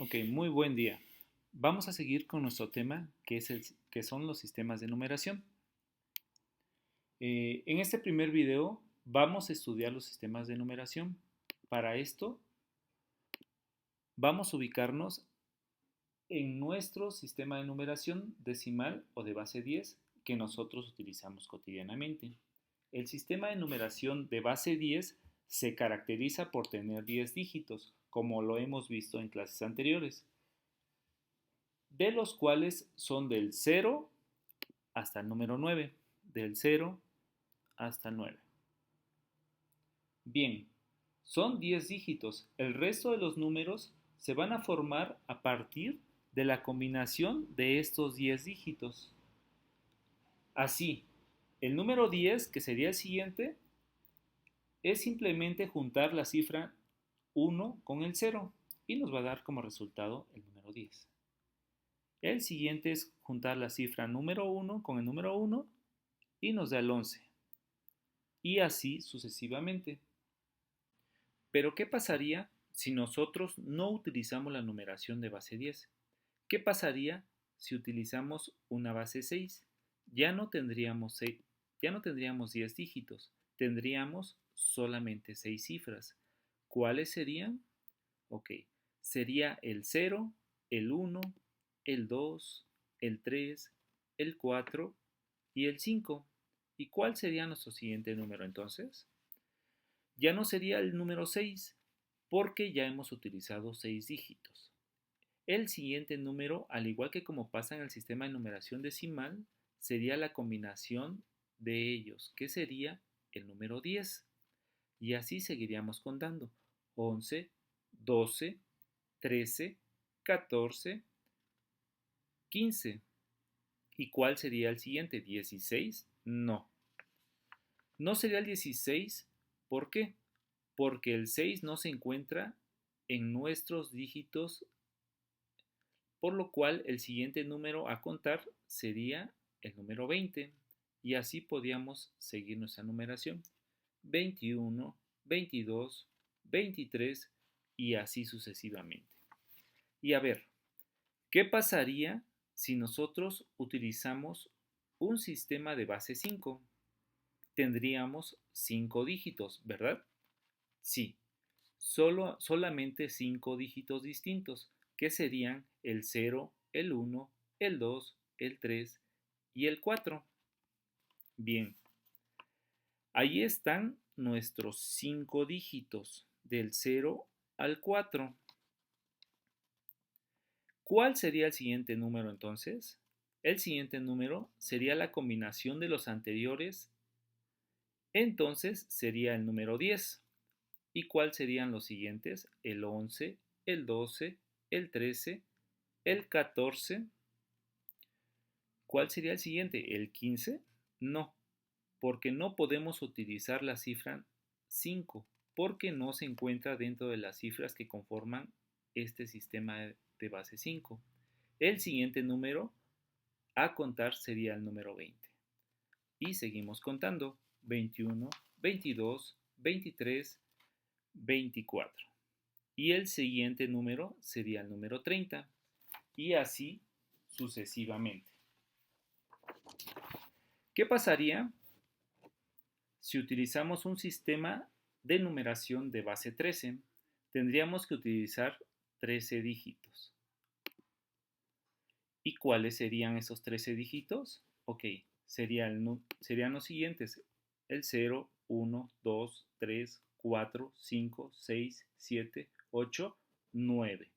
Ok, muy buen día. Vamos a seguir con nuestro tema que son los sistemas de numeración. En este primer video vamos a estudiar los sistemas de numeración. Para esto vamos a ubicarnos en nuestro sistema de numeración decimal o de base 10 que nosotros utilizamos cotidianamente. El sistema de numeración de base 10 se caracteriza por tener 10 dígitos, como lo hemos visto en clases anteriores, de los cuales son del 0 hasta el número 9, del 0 hasta el 9. Bien, son 10 dígitos. El resto de los números se van a formar a partir de la combinación de estos 10 dígitos. Así, el número 10, que sería el siguiente, es simplemente juntar la cifra 1 con el 0 y nos va a dar como resultado el número 10. El siguiente es juntar la cifra número 1 con el número 1 y nos da el 11. Y así sucesivamente. Pero ¿qué pasaría si nosotros no utilizamos la numeración de base 10? ¿Qué pasaría si utilizamos una base 6? Ya no tendríamos 10 dígitos, tendríamos solamente 6 cifras. ¿Cuáles serían? Ok, sería el 0, el 1, el 2, el 3, el 4 y el 5. ¿Y cuál sería nuestro siguiente número entonces? Ya no sería el número 6 porque ya hemos utilizado 6 dígitos. El siguiente número, al igual que como pasa en el sistema de numeración decimal, sería la combinación de ellos, que sería el número 10. Y así seguiríamos contando. 11, 12, 13, 14, 15. ¿Y cuál sería el siguiente? ¿16? No. No sería el 16. ¿Por qué? Porque el 6 no se encuentra en nuestros dígitos, por lo cual el siguiente número a contar sería el número 20. Y así podíamos seguir nuestra numeración. 21, 22, 23 y así sucesivamente. Y a ver, ¿qué pasaría si nosotros utilizamos un sistema de base 5? Tendríamos 5 dígitos, ¿verdad? Sí, solamente 5 dígitos distintos, que serían el 0, el 1, el 2, el 3 y el 4. Bien, ahí están nuestros 5 dígitos, del 0 al 4. ¿Cuál sería el siguiente número entonces? El siguiente número sería la combinación de los anteriores, entonces sería el número 10. ¿Y cuáles serían los siguientes? El 11, el 12, el 13, el 14. ¿Cuál sería el siguiente? ¿El 15? No, porque no podemos utilizar la cifra 5, porque no se encuentra dentro de las cifras que conforman este sistema de base 5. El siguiente número a contar sería el número 20. Y seguimos contando. 21, 22, 23, 24. Y el siguiente número sería el número 30. Y así sucesivamente. ¿Qué pasaría si utilizamos un sistema de numeración de base 13? Tendríamos que utilizar 13 dígitos. ¿Y cuáles serían esos 13 dígitos? Ok, serían los siguientes: el 0, 1, 2, 3, 4, 5, 6, 7, 8, 9.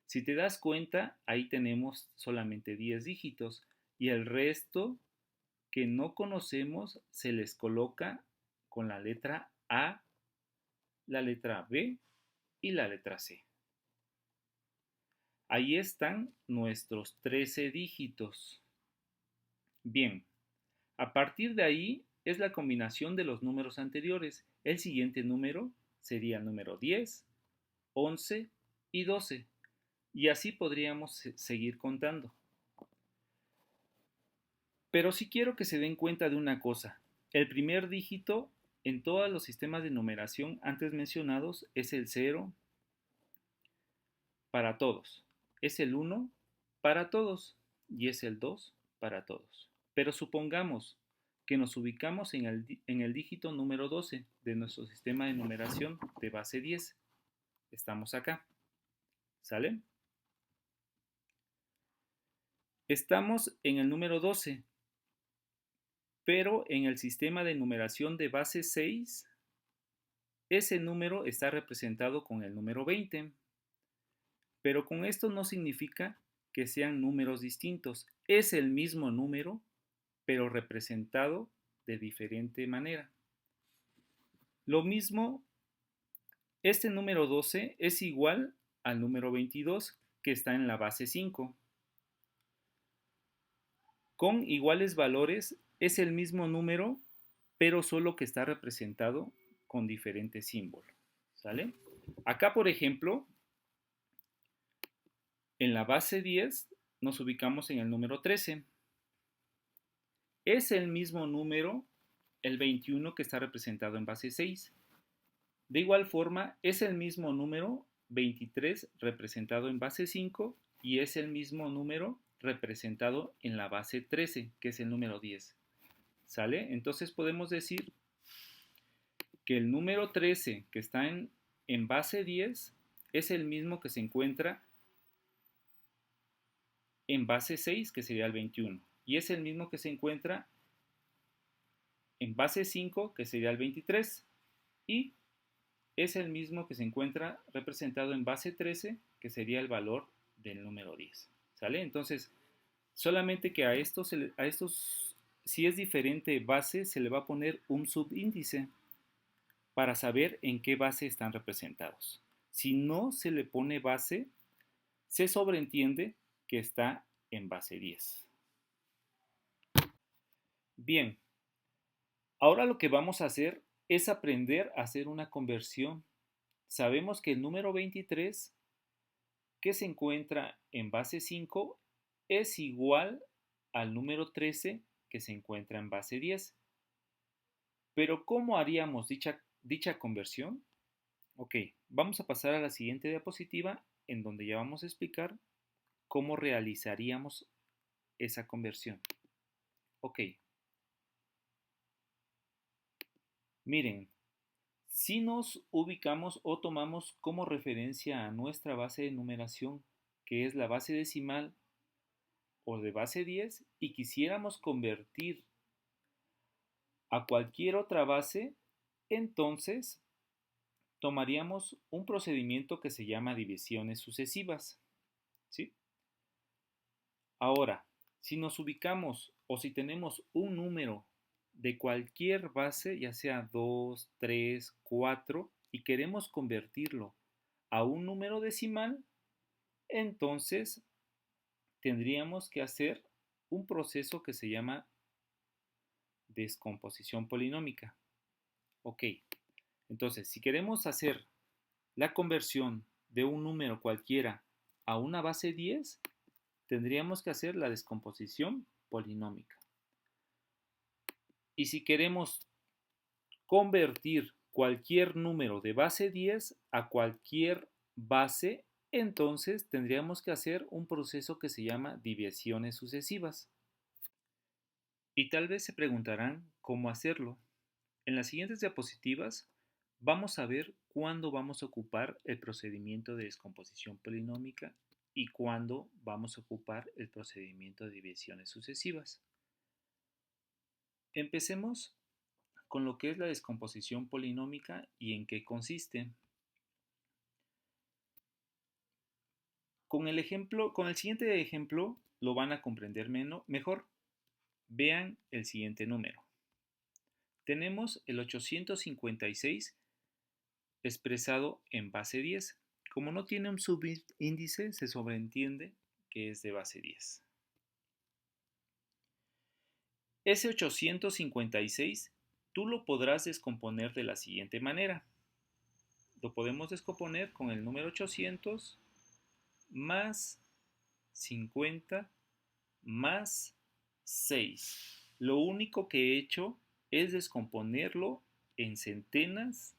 Si te das cuenta, ahí tenemos solamente 10 dígitos y el resto que no conocemos se les coloca con la letra A, la letra B y la letra C. Ahí están nuestros 13 dígitos. Bien, a partir de ahí es la combinación de los números anteriores. El siguiente número sería el número 10, 11 y 12. Y así podríamos seguir contando. Pero sí quiero que se den cuenta de una cosa. El primer dígito en todos los sistemas de numeración antes mencionados es el 0 para todos. es el 1 para todos y es el 2 para todos. Pero supongamos que nos ubicamos en el dígito número 12 de nuestro sistema de numeración de base 10. Estamos acá. ¿Sale? Estamos en el número 12, pero en el sistema de numeración de base 6, ese número está representado con el número 20. Pero con esto no significa que sean números distintos. Es el mismo número, pero representado de diferente manera. Lo mismo, este número 12 es igual al número 22 que está en la base 5. Con iguales valores es el mismo número, pero solo que está representado con diferentes símbolos. ¿Sale? Acá, por ejemplo, en la base 10 nos ubicamos en el número 13. Es el mismo número, el 21, que está representado en base 6. De igual forma, es el mismo número 23 representado en base 5 y es el mismo número representado en la base 13, que es el número 10. ¿Sale? Entonces podemos decir que el número 13 que está en base 10 es el mismo que se encuentra en base 6, que sería el 21, y es el mismo que se encuentra en base 5, que sería el 23, y es el mismo que se encuentra representado en base 13, que sería el valor del número 10. ¿Sale? Entonces, solamente que a estos, si es diferente base, se le va a poner un subíndice para saber en qué base están representados. Si no se le pone base, se sobreentiende que está en base 10. Bien, ahora lo que vamos a hacer es aprender a hacer una conversión. Sabemos que el número 23, que se encuentra en base 5, es igual al número 13, que se encuentra en base 10. Pero ¿cómo haríamos dicha conversión? Ok, vamos a pasar a la siguiente diapositiva, en donde ya vamos a explicar cómo realizaríamos esa conversión. Ok, miren, si nos ubicamos o tomamos como referencia a nuestra base de numeración, que es la base decimal o de base 10, y quisiéramos convertir a cualquier otra base, entonces tomaríamos un procedimiento que se llama divisiones sucesivas. ¿Sí? Ahora, si nos ubicamos o si tenemos un número de cualquier base, ya sea 2, 3, 4, y queremos convertirlo a un número decimal, entonces tendríamos que hacer un proceso que se llama descomposición polinómica. Ok, entonces si queremos hacer la conversión de un número cualquiera a una base 10, tendríamos que hacer la descomposición polinómica. Y si queremos convertir cualquier número de base 10 a cualquier base, entonces tendríamos que hacer un proceso que se llama divisiones sucesivas. Y tal vez se preguntarán cómo hacerlo. En las siguientes diapositivas vamos a ver cuándo vamos a ocupar el procedimiento de descomposición polinómica y cuándo vamos a ocupar el procedimiento de divisiones sucesivas. Empecemos con lo que es la descomposición polinómica y en qué consiste. Con el siguiente ejemplo lo van a comprender mejor. Vean el siguiente número. Tenemos el 856 expresado en base 10. Como no tiene un subíndice, se sobreentiende que es de base 10. Ese 856 tú lo podrás descomponer de la siguiente manera. Lo podemos descomponer con el número 800 más 50 más 6. Lo único que he hecho es descomponerlo en centenas,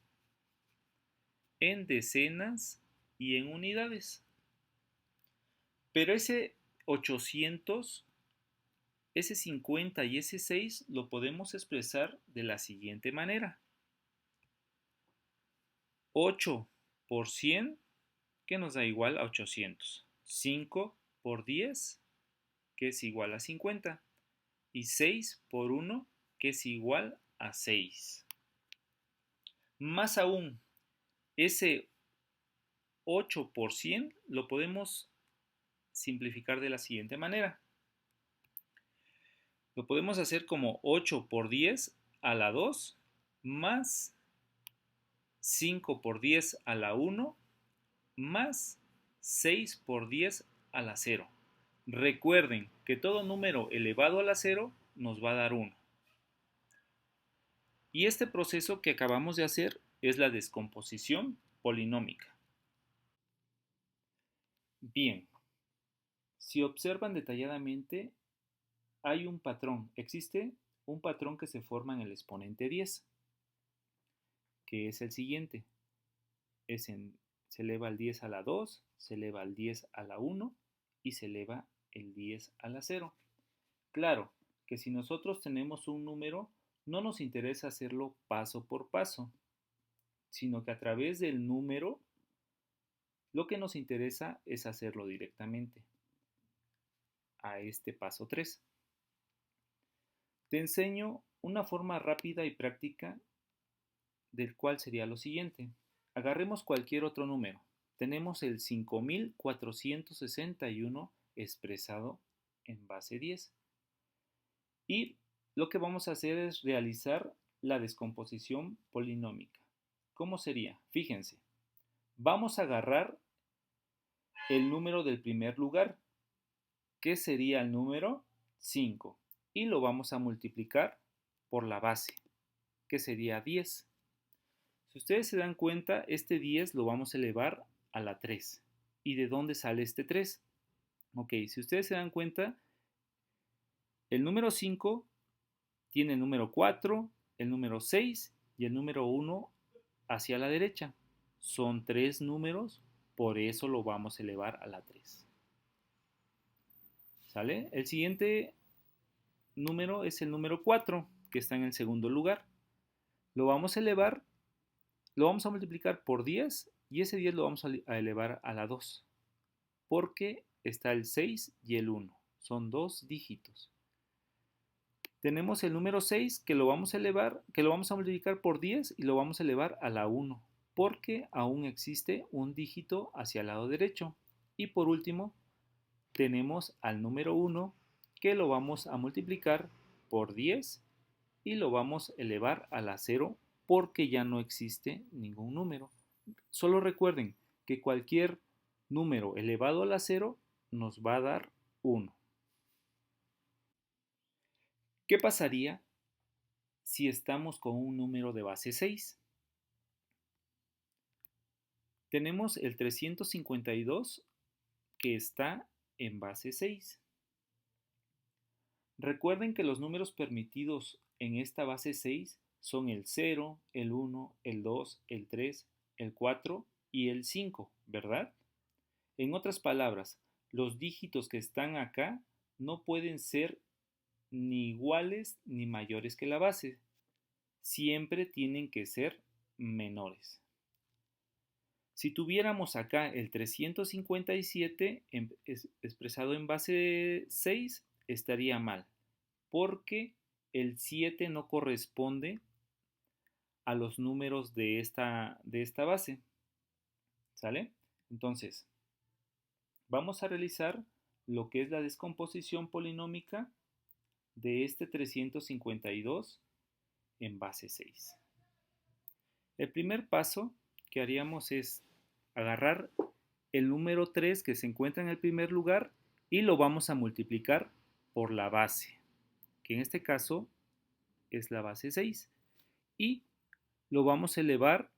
en decenas y en unidades. Pero ese 800, ese 50 y ese 6 lo podemos expresar de la siguiente manera. 8 por 100, que nos da igual a 800. 5 por 10, que es igual a 50. Y 6 por 1, que es igual a 6. Más aún, ese 8 por 100 lo podemos simplificar de la siguiente manera. Lo podemos hacer como 8 por 10 a la 2 más 5 por 10 a la 1 más 6 por 10 a la 0. Recuerden que todo número elevado a la 0 nos va a dar 1. Y este proceso que acabamos de hacer es la descomposición polinómica. Bien, si observan detalladamente, hay un patrón. Existe un patrón que se forma en el exponente 10, que es el siguiente. Se eleva el 10 a la 2, se eleva el 10 a la 1 y se eleva el 10 a la 0. Claro que si nosotros tenemos un número, no nos interesa hacerlo paso por paso, sino que a través del número lo que nos interesa es hacerlo directamente a este paso 3. Te enseño una forma rápida y práctica del cual sería lo siguiente. Agarremos cualquier otro número. Tenemos el 5461 expresado en base 10. Y lo que vamos a hacer es realizar la descomposición polinómica. ¿Cómo sería? Fíjense, vamos a agarrar el número del primer lugar, que sería el número 5, y lo vamos a multiplicar por la base, que sería 10. Si ustedes se dan cuenta, este 10 lo vamos a elevar a la 3. ¿Y de dónde sale este 3? Ok, si ustedes se dan cuenta, el número 5 tiene el número 4, el número 6 y el número 1 hacia la derecha. Son 3 números, por eso lo vamos a elevar a la 3. ¿Sale? El siguiente número es el número 4, que está en el segundo lugar. Lo vamos a elevar, lo vamos a multiplicar por 10 y ese 10 lo vamos a elevar a la 2, porque está el 6 y el 1. Son 2 dígitos. Tenemos el número 6 que lo vamos a elevar, que lo vamos a multiplicar por 10 y lo vamos a elevar a la 1, porque aún existe un dígito hacia el lado derecho. Y por último, tenemos al número 1 que lo vamos a multiplicar por 10 y lo vamos a elevar a la 0 porque ya no existe ningún número. Solo recuerden que cualquier número elevado a la 0 nos va a dar 1. ¿Qué pasaría si estamos con un número de base 6? Tenemos el 352 que está en base 6. Recuerden que los números permitidos en esta base 6 son el 0, el 1, el 2, el 3, el 4 y el 5, ¿verdad? En otras palabras, los dígitos que están acá no pueden ser ni iguales ni mayores que la base. Siempre tienen que ser menores. Si tuviéramos acá el 357 expresado en base 6, estaría mal, porque el 7 no corresponde a los números de esta base. ¿Sale? Entonces, vamos a realizar lo que es la descomposición polinómica de este 352 en base 6. El primer paso que haríamos es agarrar el número 3 que se encuentra en el primer lugar y lo vamos a multiplicar por la base, que en este caso es la base 6, y lo vamos a elevar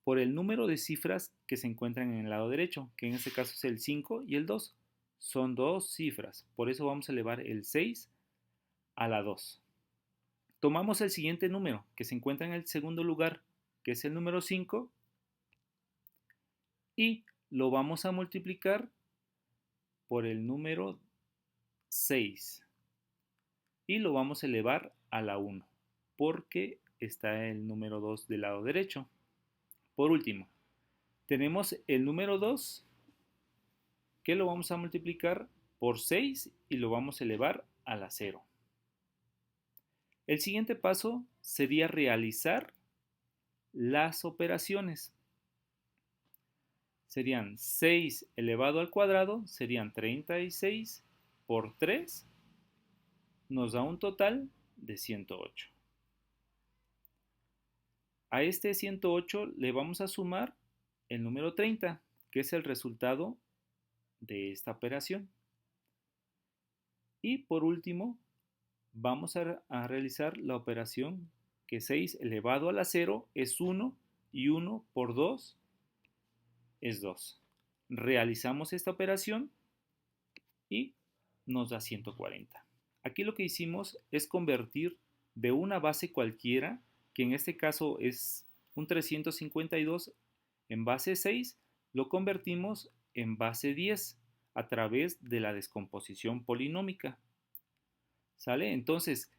por el número de cifras que se encuentran en el lado derecho, que en este caso es el 5 y el 2. Son 2 cifras, por eso vamos a elevar el 6 a la 2. Tomamos el siguiente número que se encuentra en el segundo lugar, que es el número 5, y lo vamos a multiplicar por el número 6 y lo vamos a elevar a la 1 porque está el número 2 del lado derecho. Por último, tenemos el número 2 que lo vamos a multiplicar por 6 y lo vamos a elevar a la 0. El siguiente paso sería realizar las operaciones. Serían 6 elevado al cuadrado, serían 36 por 3, nos da un total de 108. A este 108 le vamos a sumar el número 30, que es el resultado de esta operación. Y por último, vamos a realizar la operación que 6 elevado a la 0 es 1 y 1 por 2 es 2. Realizamos esta operación y nos da 140. Aquí lo que hicimos es convertir de una base cualquiera, que en este caso es un 352, en base 6, lo convertimos en base 10 a través de la descomposición polinómica. ¿Sale? Entonces,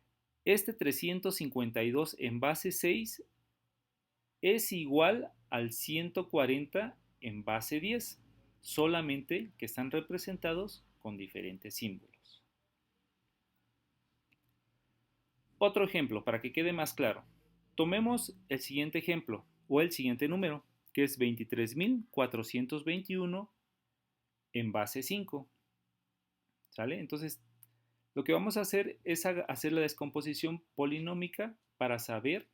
este 352 en base 6 es igual al 140 en base 10, solamente que están representados con diferentes símbolos. Otro ejemplo, para que quede más claro. Tomemos el siguiente ejemplo, o el siguiente número, que es 23.421 en base 5. ¿Sale? Entonces, lo que vamos a hacer es hacer la descomposición polinómica para saber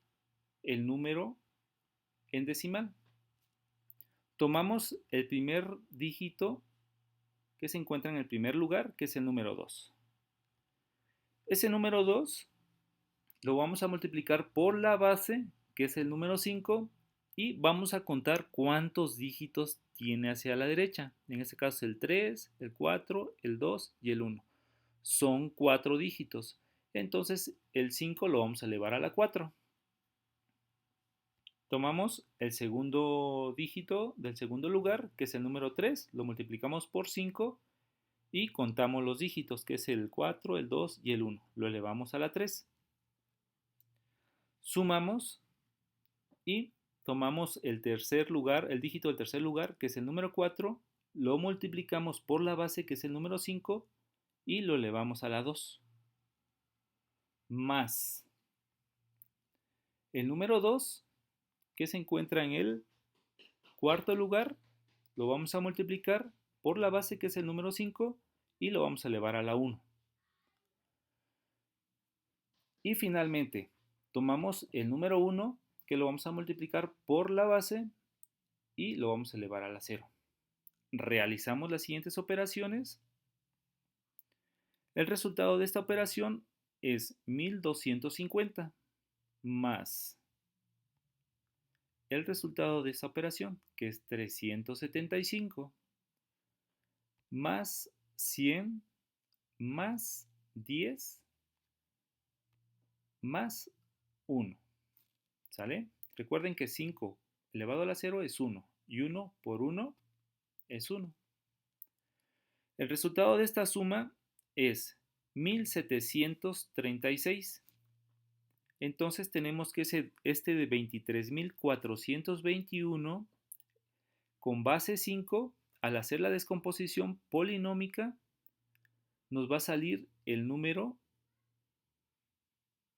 el número en decimal. Tomamos el primer dígito que se encuentra en el primer lugar, que es el número 2. Ese número 2 lo vamos a multiplicar por la base, que es el número 5, y vamos a contar cuántos dígitos tiene hacia la derecha. En este caso el 3, el 4, el 2 y el 1. Son 4 dígitos. Entonces el 5 lo vamos a elevar a la 4. Tomamos el segundo dígito del segundo lugar, que es el número 3, lo multiplicamos por 5 y contamos los dígitos, que es el 4, el 2 y el 1. Lo elevamos a la 3. Sumamos y tomamos el tercer lugar, el dígito del tercer lugar, que es el número 4, lo multiplicamos por la base, que es el número 5, y lo elevamos a la 2. Más el número 2, que se encuentra en el cuarto lugar, lo vamos a multiplicar por la base, que es el número 5, y lo vamos a elevar a la 1. Y finalmente, tomamos el número 1, que lo vamos a multiplicar por la base, y lo vamos a elevar a la 0. Realizamos las siguientes operaciones. El resultado de esta operación es 1250 más el resultado de esta operación, que es 375, más 100, más 10, más 1. ¿Sale? Recuerden que 5 elevado a la 0 es 1 y 1 por 1 es 1. El resultado de esta suma es 1736. Entonces tenemos que este de 23.421 con base 5, al hacer la descomposición polinómica, nos va a salir el número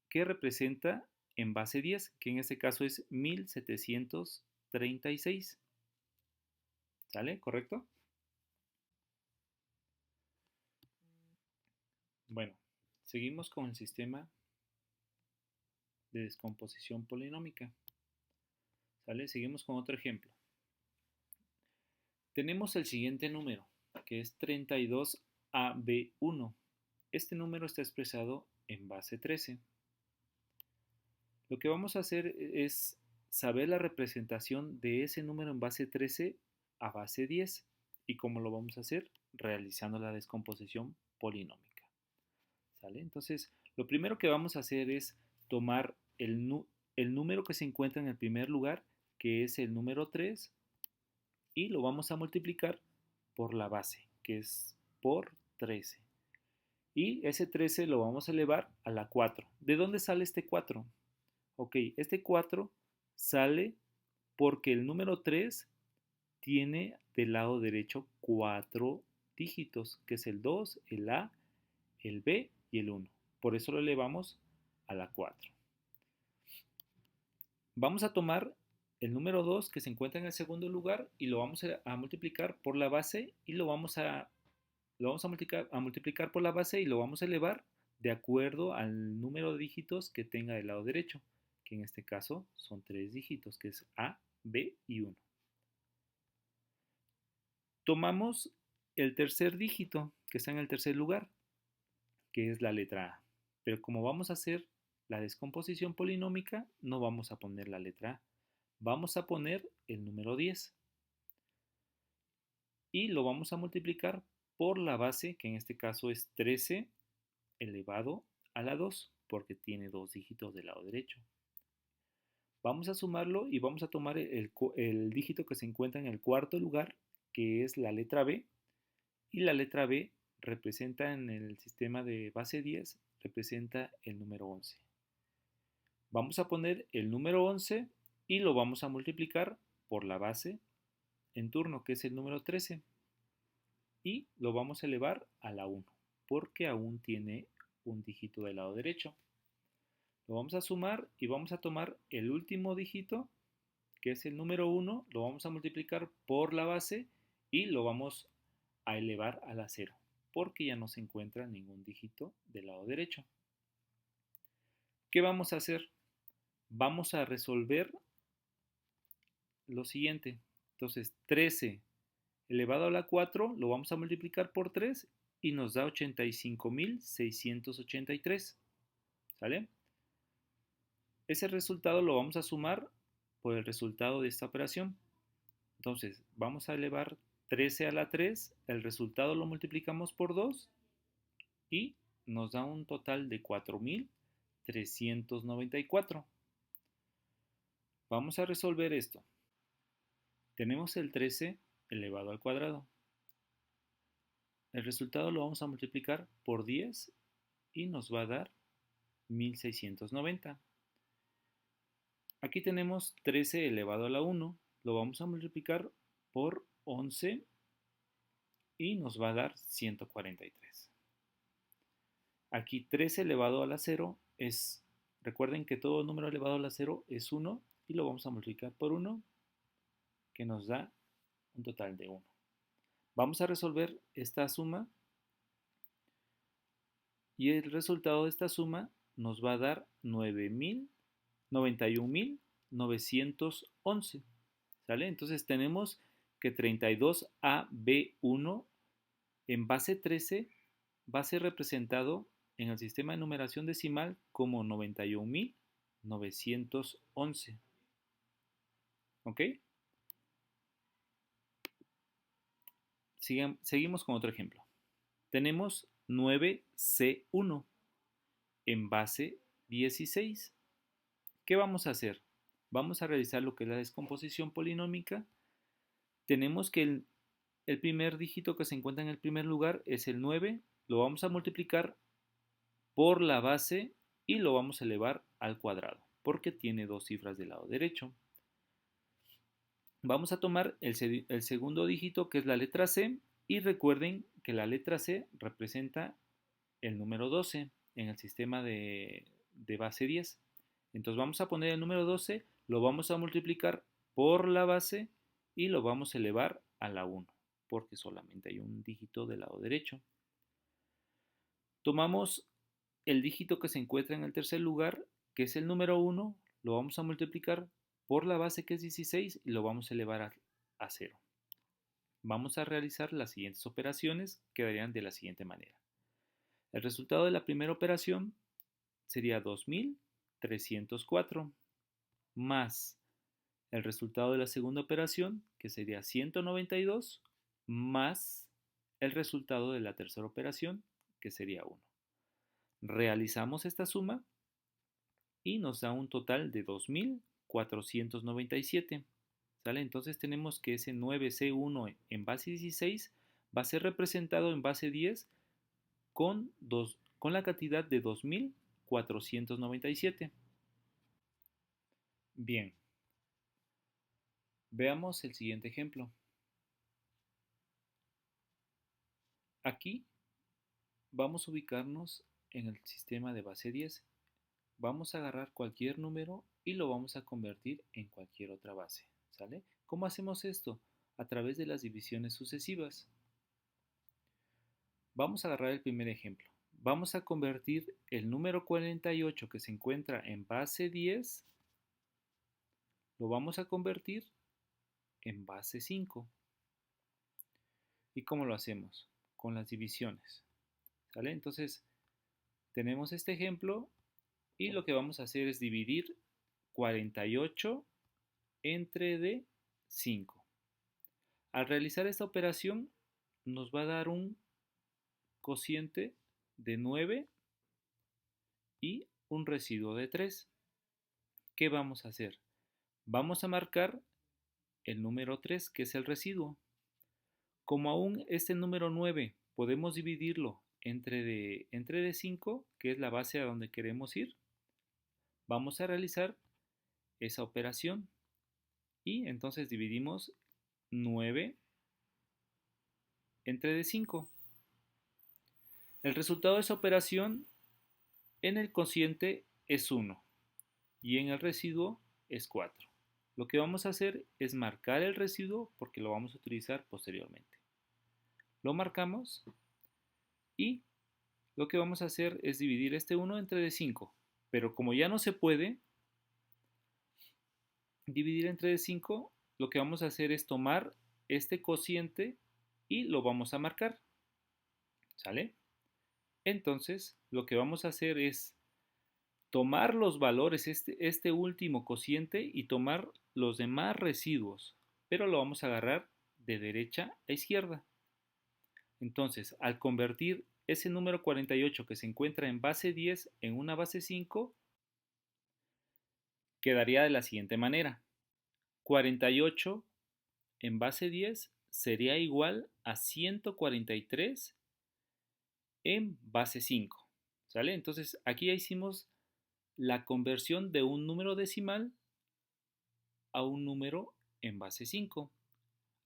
que representa en base 10, que en este caso es 1736. ¿Sale? ¿Correcto? Bueno, seguimos con el sistema de descomposición polinómica. ¿Sale? Seguimos con otro ejemplo. Tenemos el siguiente número, que es 32AB1. Este número está expresado en base 13. Lo que vamos a hacer es saber la representación de ese número en base 13 a base 10. ¿Y cómo lo vamos a hacer? Realizando la descomposición polinómica. ¿Sale? Entonces, lo primero que vamos a hacer es tomar el número que se encuentra en el primer lugar, que es el número 3, y lo vamos a multiplicar por la base, que es por 13. Y ese 13 lo vamos a elevar a la 4. ¿De dónde sale este 4? Ok, este 4 sale porque el número 3 tiene del lado derecho 4 dígitos, que es el 2, el A, el B y el 1. Por eso lo elevamos a la 4. Vamos a tomar el número 2 que se encuentra en el segundo lugar y lo vamos a multiplicar por la base y lo vamos a multiplicar por la base y lo vamos a elevar de acuerdo al número de dígitos que tenga del lado derecho, que en este caso son 3 dígitos, que es A, B y 1. Tomamos el tercer dígito que está en el tercer lugar, que es la letra A. Pero como vamos a hacer la descomposición polinómica, no vamos a poner la letra A. Vamos a poner el número 10 y lo vamos a multiplicar por la base, que en este caso es 13 elevado a la 2, porque tiene 2 dígitos del lado derecho. Vamos a sumarlo y vamos a tomar el dígito que se encuentra en el cuarto lugar, que es la letra B, y la letra B representa en el sistema de base 10, representa el número 11. Vamos a poner el número 11 y lo vamos a multiplicar por la base en turno, que es el número 13. Y lo vamos a elevar a la 1, porque aún tiene un dígito del lado derecho. Lo vamos a sumar y vamos a tomar el último dígito, que es el número 1, lo vamos a multiplicar por la base y lo vamos a elevar a la 0, porque ya no se encuentra ningún dígito del lado derecho. ¿Qué vamos a hacer? Vamos a resolver lo siguiente. Entonces, 13 elevado a la 4 lo vamos a multiplicar por 3 y nos da 85.683. ¿Sale? Ese resultado lo vamos a sumar por el resultado de esta operación. Entonces, vamos a elevar 13 a la 3, el resultado lo multiplicamos por 2 y nos da un total de 4.394. Vamos a resolver esto. Tenemos el 13 elevado al cuadrado. El resultado lo vamos a multiplicar por 10 y nos va a dar 1.690. Aquí tenemos 13 elevado a la 1, lo vamos a multiplicar por 11 y nos va a dar 143. Aquí 13 elevado a la 0 es, recuerden que todo número elevado a la 0 es 1 y lo vamos a multiplicar por 1, que nos da un total de 1. Vamos a resolver esta suma y el resultado de esta suma nos va a dar 91.911. ¿Sale? Entonces tenemos que 32AB1 en base 13 va a ser representado en el sistema de numeración decimal como 91.911. ¿Ok? Seguimos con otro ejemplo. Tenemos 9C1 en base 16. ¿Qué vamos a hacer? Vamos a realizar lo que es la descomposición polinómica. Tenemos que el primer dígito que se encuentra en el primer lugar es el 9. Lo vamos a multiplicar por la base y lo vamos a elevar al cuadrado, porque tiene 2 cifras del lado derecho. Vamos a tomar el segundo dígito, que es la letra C, y recuerden que la letra C representa el número 12 en el sistema de base 10. Entonces vamos a poner el número 12, lo vamos a multiplicar por la base y lo vamos a elevar a la 1, porque solamente hay un dígito del lado derecho. Tomamos el dígito que se encuentra en el tercer lugar, que es el número 1, lo vamos a multiplicar por la base, que es 16, y lo vamos a elevar a 0. Vamos a realizar las siguientes operaciones, quedarían de la siguiente manera. El resultado de la primera operación sería 2.304 más el resultado de la segunda operación, que sería 192, más el resultado de la tercera operación, que sería 1. Realizamos esta suma y nos da un total de 2.497. ¿Sale? Entonces tenemos que ese 9C1 en base 16 va a ser representado en base 10 con la cantidad de 2497. Bien, veamos el siguiente ejemplo. Aquí vamos a ubicarnos en el sistema de base 10. Vamos a agarrar cualquier número y lo vamos a convertir en cualquier otra base, ¿sale? ¿Cómo hacemos esto? A través de las divisiones sucesivas. Vamos a agarrar el primer ejemplo. Vamos a convertir el número 48 que se encuentra en base 10, lo vamos a convertir en base 5. ¿Y cómo lo hacemos? Con las divisiones, ¿sale? Entonces, tenemos este ejemplo y lo que vamos a hacer es dividir 48 entre de 5. Al realizar esta operación nos va a dar un cociente de 9 y un residuo de 3. ¿Qué vamos a hacer? Vamos a marcar el número 3, que es el residuo. Como aún este número 9 podemos dividirlo entre de 5, que es la base a donde queremos ir, vamos a realizar esa operación y entonces dividimos 9 entre de 5. El resultado de esa operación en el cociente es 1 y en el residuo es 4. Lo que vamos a hacer es marcar el residuo porque lo vamos a utilizar posteriormente. Lo marcamos y lo que vamos a hacer es dividir este 1 entre de 5. Pero como ya no se puede dividir entre de 5, lo que vamos a hacer es tomar este cociente y lo vamos a marcar. ¿Sale? Entonces, lo que vamos a hacer es tomar los valores, este último cociente, y tomar los demás residuos, pero lo vamos a agarrar de derecha a izquierda. Entonces, al convertir ese número 48 que se encuentra en base 10 en una base 5, quedaría de la siguiente manera. 48 en base 10 sería igual a 143 en base 5. ¿Sale? Entonces, aquí ya hicimos la conversión de un número decimal a un número en base 5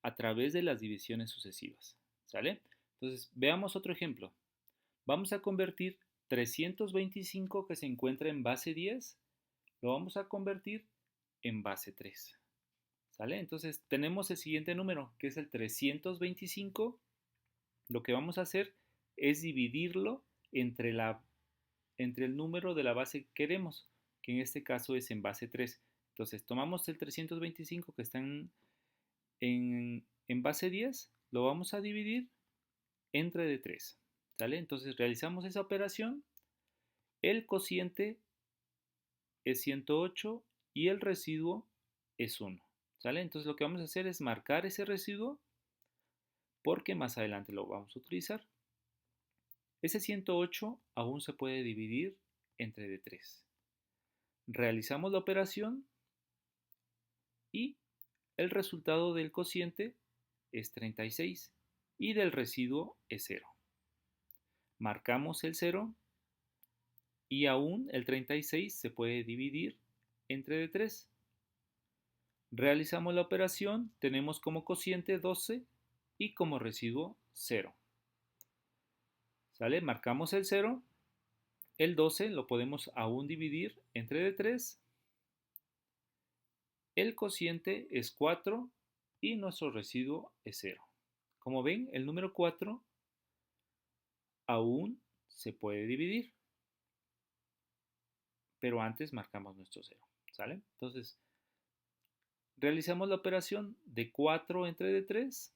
a través de las divisiones sucesivas. ¿Sale? Entonces, veamos otro ejemplo. Vamos a convertir 325 que se encuentra en base 10, lo vamos a convertir en base 3. ¿Sale? Entonces, tenemos el siguiente número, que es el 325. Lo que vamos a hacer es dividirlo entre el número de la base que queremos, que en este caso es en base 3. Entonces, tomamos el 325 que está en base 10, lo vamos a dividir entre de 3. ¿Sale? Entonces, realizamos esa operación. El cociente es 108 y el residuo es 1. ¿Sale? Entonces, lo que vamos a hacer es marcar ese residuo porque más adelante lo vamos a utilizar. Ese 108 aún se puede dividir entre de 3. Realizamos la operación y el resultado del cociente es 36 y del residuo es 0. Marcamos el 0 y aún el 36 se puede dividir entre de 3. Realizamos la operación, tenemos como cociente 12 y como residuo 0. ¿Sale? Marcamos el 0. El 12 lo podemos aún dividir entre de 3. El cociente es 4 y nuestro residuo es 0. Como ven, el número 4 aún se puede dividir, pero antes marcamos nuestro 0. ¿Sale? Entonces, realizamos la operación de 4 entre de 3.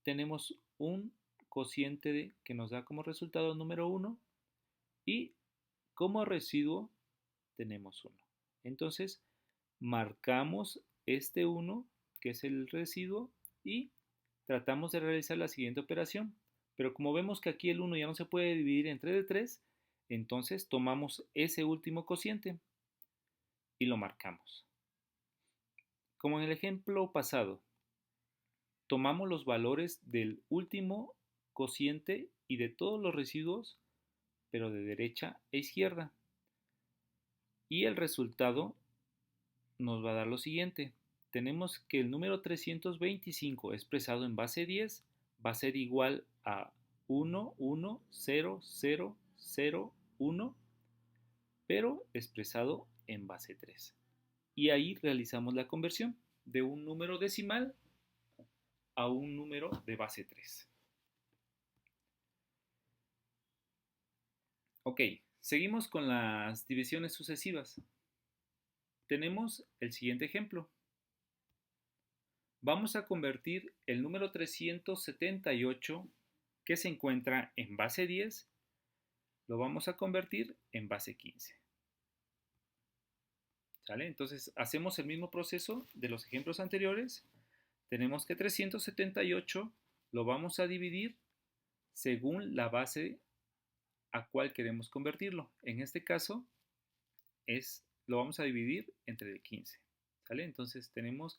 Tenemos un cociente que nos da como resultado número 1 y como residuo tenemos 1. Entonces, marcamos este 1, que es el residuo, y tratamos de realizar la siguiente operación. Pero como vemos que aquí el 1 ya no se puede dividir entre de 3, entonces tomamos ese último cociente y lo marcamos. Como en el ejemplo pasado, tomamos los valores del último cociente y de todos los residuos, pero de derecha e izquierda. Y el resultado nos va a dar lo siguiente. Tenemos que el número 325 expresado en base 10 va a ser igual a 1, 1, 0, 0, 0, 1, pero expresado en base 3. Y ahí realizamos la conversión de un número decimal a un número de base 3. Ok, seguimos con las divisiones sucesivas. Tenemos el siguiente ejemplo. Vamos a convertir el número 378 que se encuentra en base 10, lo vamos a convertir en base 15. ¿Sale? Entonces hacemos el mismo proceso de los ejemplos anteriores. Tenemos que 378 lo vamos a dividir según la base a cual queremos convertirlo. En este caso lo vamos a dividir entre 15. ¿Sale? Entonces tenemos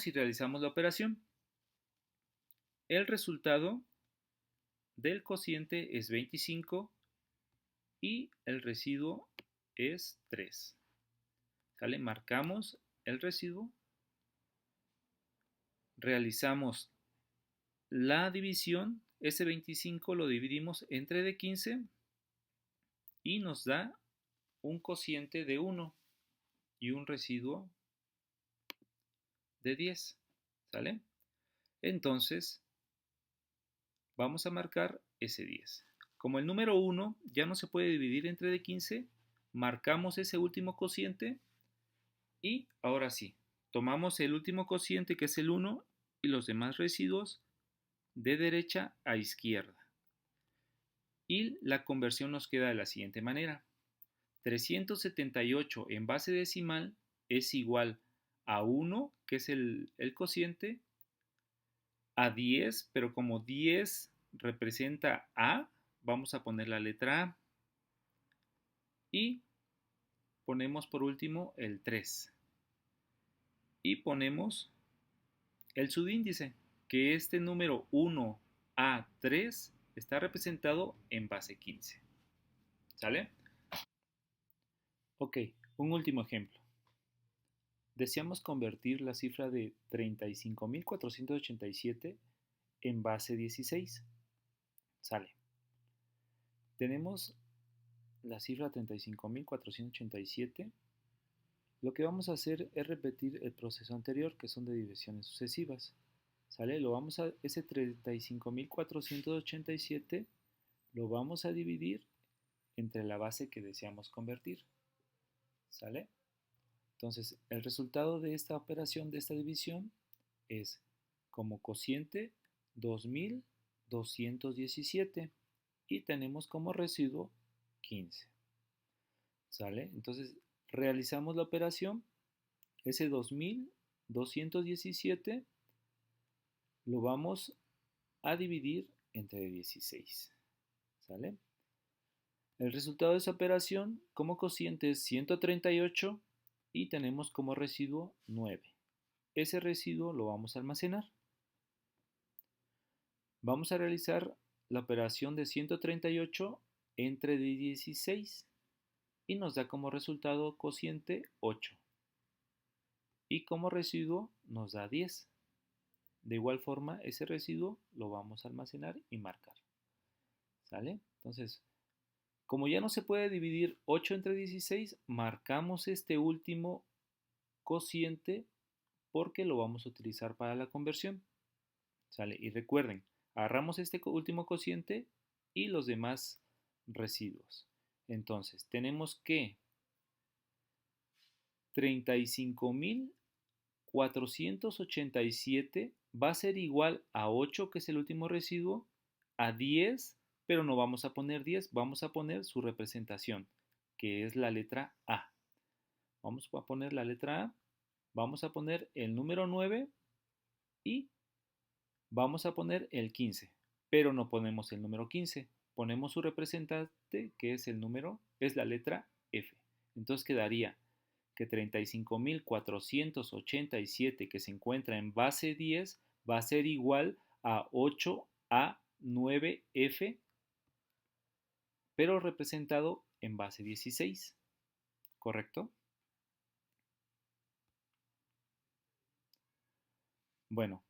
y realizamos la operación. El resultado del cociente es 25 y el residuo es 3. ¿Sale? Marcamos el residuo, realizamos la división, ese 25 lo dividimos entre de 15 y nos da un cociente de 1 y un residuo de 10. ¿Sale? Entonces, vamos a marcar ese 10. Como el número 1 ya no se puede dividir entre de 15, marcamos ese último cociente y ahora sí, tomamos el último cociente que es el 1 y los demás residuos de derecha a izquierda. Y la conversión nos queda de la siguiente manera. 378 en base decimal es igual a 1, que es el cociente, a 10, pero como 10 representa A, vamos a poner la letra A. Y ponemos por último el 3. Y ponemos el subíndice, que este número 1A3 está representado en base 15. ¿Sale? Ok, un último ejemplo. Deseamos convertir la cifra de 35.487 en base 16. Sale. Tenemos la cifra 35.487. Lo que vamos a hacer es repetir el proceso anterior, que son de divisiones sucesivas. ¿Sale? Ese 35.487 lo vamos a dividir entre la base que deseamos convertir. ¿Sale? Entonces, el resultado de esta operación, de esta división, es como cociente 2.217 y tenemos como residuo 15. ¿Sale? Entonces, realizamos la operación, ese 2.217 lo vamos a dividir entre 16. ¿Sale? El resultado de esa operación como cociente es 138 y tenemos como residuo 9. Ese residuo lo vamos a almacenar. Vamos a realizar la operación de 138 entre 16 y nos da como resultado cociente 8. Y como residuo nos da 10. De igual forma, ese residuo lo vamos a almacenar y marcar. ¿Sale? Entonces, como ya no se puede dividir 8 entre 16, marcamos este último cociente porque lo vamos a utilizar para la conversión. ¿Sale? Y recuerden, agarramos este último cociente y los demás residuos. Entonces, tenemos que 35.487 va a ser igual a 8, que es el último residuo, a 10, pero no vamos a poner 10, vamos a poner su representación, que es la letra A. Vamos a poner la letra A, vamos a poner el número 9 y vamos a poner el 15, pero no ponemos el número 15, ponemos su representante, que es la letra F. Entonces quedaría que 35.487 que se encuentra en base 10 va a ser igual a 8A9F, pero representado en base 16, ¿correcto? Bueno,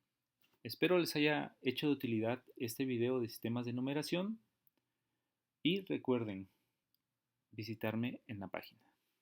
espero les haya hecho de utilidad este video de sistemas de numeración y recuerden visitarme en la página.